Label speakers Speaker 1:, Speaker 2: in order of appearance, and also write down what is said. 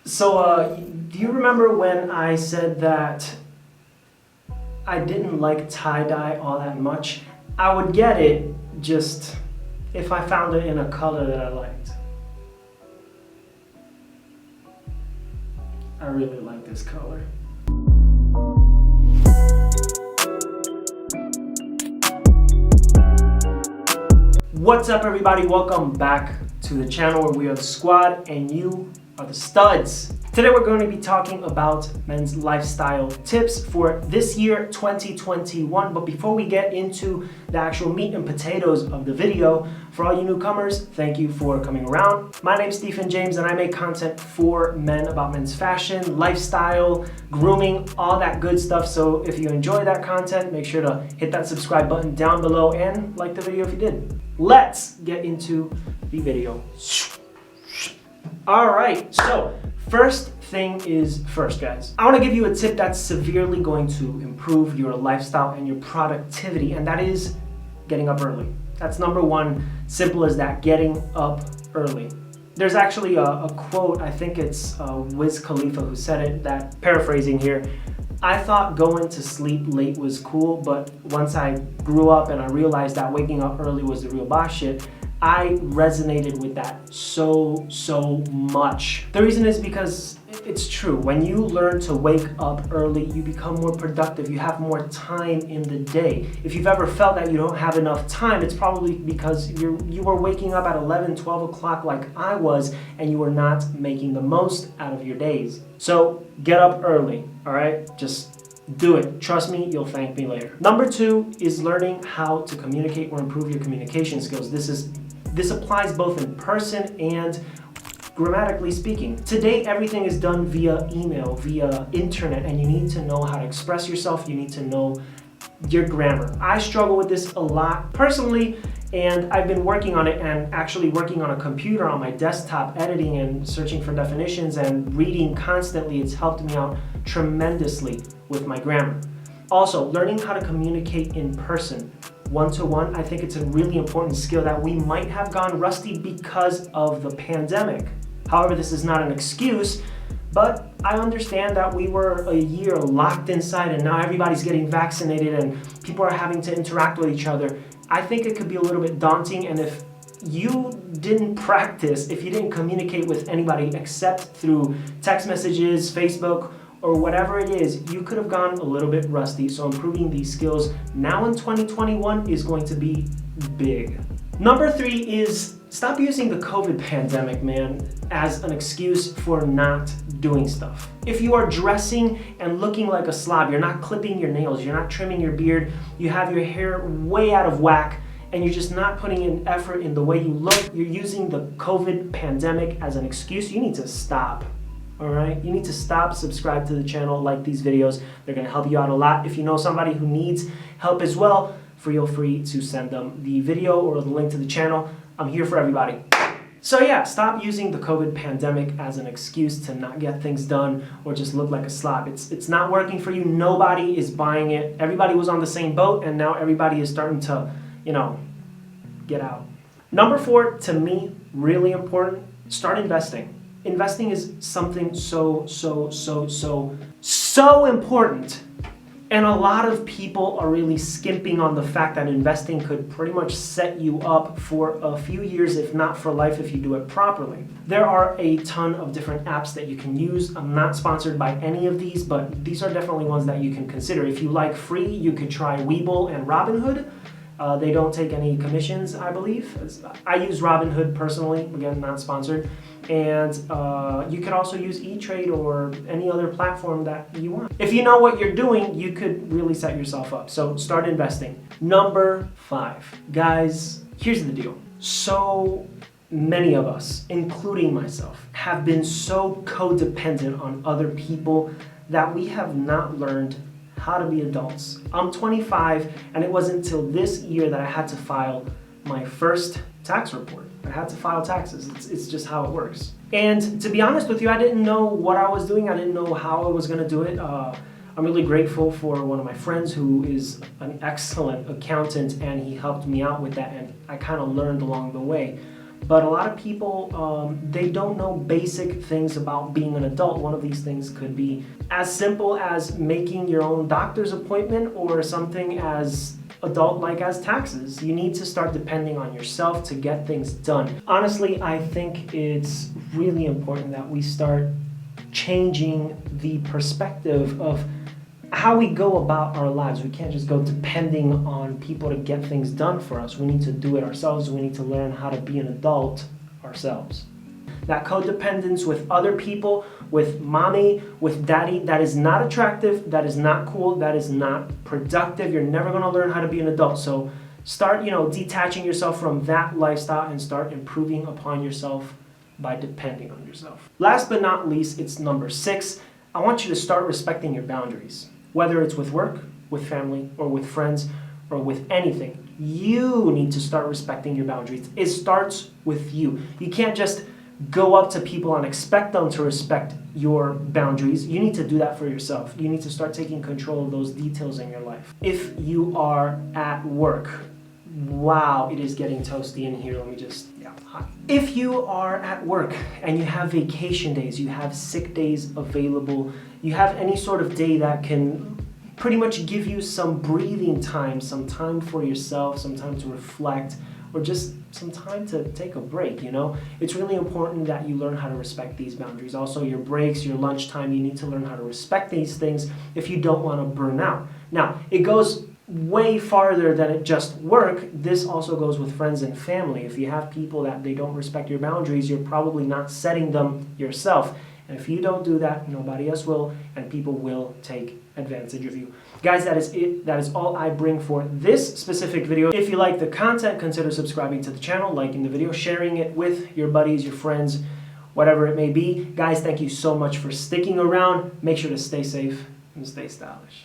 Speaker 1: Do you remember when I said that I didn't like tie-dye all that much? I would get it just if I found it in a color that I liked. I really like this color. What's up, everybody? Welcome back to the channel where we are the squad and you are the studs. Today we're going to be talking about men's lifestyle tips for this year 2021. But before we get into the actual meat and potatoes of the video, for all you newcomers, thank you for coming around. My name's Stephen James and I make content for men about men's fashion, lifestyle, grooming, all that good stuff. So if you enjoy that content, make sure to hit that subscribe button down below and like the video if you did. Let's get into the video. All right, so first thing is first, guys. I want to give you a tip that's severely going to improve your lifestyle and your productivity, and that is getting up early. That's number one, simple as that, getting up early. There's actually a quote, I think it's Wiz Khalifa who said it, that paraphrasing here. I thought going to sleep late was cool, but once I grew up and I realized that waking up early was the real boss shit, I resonated with that so much. The reason is because it's true. When you learn to wake up early, you become more productive. You have more time in the day. If you've ever felt that you don't have enough time, it's probably because you were waking up at 11, 12 o'clock like I was, and you were not making the most out of your days. So get up early, all right? Just do it. Trust me, you'll thank me later. Number two is learning how to communicate or improve your communication skills. This applies both in person and grammatically speaking. Today, everything is done via email, via internet, and you need to know how to express yourself. You need to know your grammar. I struggle with this a lot personally, and I've been working on it and actually working on a computer on my desktop, editing and searching for definitions and reading constantly. It's helped me out tremendously with my grammar. Also, learning how to communicate in person, one-to-one, I think it's a really important skill that we might have gone rusty because of the pandemic. However, this is not an excuse, but I understand that we were a year locked inside and now everybody's getting vaccinated and people are having to interact with each other. I think it could be a little bit daunting, and if you didn't practice, if you didn't communicate with anybody except through text messages, Facebook, or whatever it is, you could have gone a little bit rusty. So improving these skills now in 2021 is going to be big. Number three is stop using the COVID pandemic, man, as an excuse for not doing stuff. If you are dressing and looking like a slob, you're not clipping your nails, you're not trimming your beard, you have your hair way out of whack, and you're just not putting in effort in the way you look, you're using the COVID pandemic as an excuse, you need to stop. All right, you need to stop, subscribe to the channel, like these videos. They're gonna help you out a lot. If you know somebody who needs help as well, feel free to send them the video or the link to the channel. I'm here for everybody. So yeah, stop using the COVID pandemic as an excuse to not get things done or just look like a slob. It's not working for you. Nobody is buying it. Everybody was on the same boat and now everybody is starting to, get out. Number four, to me, really important, start investing. Investing is something so important. And a lot of people are really skimping on the fact that investing could pretty much set you up for a few years, if not for life, if you do it properly. There are a ton of different apps that you can use. I'm not sponsored by any of these, but these are definitely ones that you can consider. If you like free, you could try Webull and Robinhood. They don't take any commissions, I believe. I use Robinhood personally, again, not sponsored. And you could also use E-Trade or any other platform that you want. If you know what you're doing, you could really set yourself up. So start investing. Number five, guys, here's the deal. So many of us, including myself, have been so codependent on other people that we have not learned how to be adults. I'm 25, and it wasn't until this year that I had to file my first tax report. I had to file taxes. It's just how it works. And to be honest with you, I didn't know what I was doing. I didn't know how I was gonna do it. I'm really grateful for one of my friends who is an excellent accountant, and he helped me out with that, and I kind of learned along the way. But a lot of people, they don't know basic things about being an adult. One of these things could be as simple as making your own doctor's appointment, or something as adult-like as taxes. You need to start depending on yourself to get things done. Honestly, I think it's really important that we start changing the perspective of how we go about our lives. We can't just go depending on people to get things done for us. We need to do it ourselves. We need to learn how to be an adult ourselves. That codependence with other people, with mommy, with daddy, that is not attractive, that is not cool, that is not productive. You're never gonna learn how to be an adult. So start, detaching yourself from that lifestyle and start improving upon yourself by depending on yourself. Last but not least, it's number 6. I want you to start respecting your boundaries. Whether it's with work, with family, or with friends, or with anything, you need to start respecting your boundaries. It starts with you. You can't just go up to people and expect them to respect your boundaries. You need to do that for yourself. You need to start taking control of those details in your life. If you are at work, wow, it is getting toasty in here. Let me just, hot. If you are at work and you have vacation days, you have sick days available, you have any sort of day that can pretty much give you some breathing time, some time for yourself, some time to reflect, or just some time to take a break, It's really important that you learn how to respect these boundaries. Also, your breaks, your lunchtime, you need to learn how to respect these things if you don't want to burn out. Now, it goes way farther than it just work. This also goes with friends and family. If you have people that they don't respect your boundaries, you're probably not setting them yourself. And if you don't do that, nobody else will, and people will take advantage of you. Guys, that is it. That is all I bring for this specific video. If you like the content, consider subscribing to the channel, liking the video, sharing it with your buddies, your friends, whatever it may be. Guys, thank you so much for sticking around. Make sure to stay safe and stay stylish.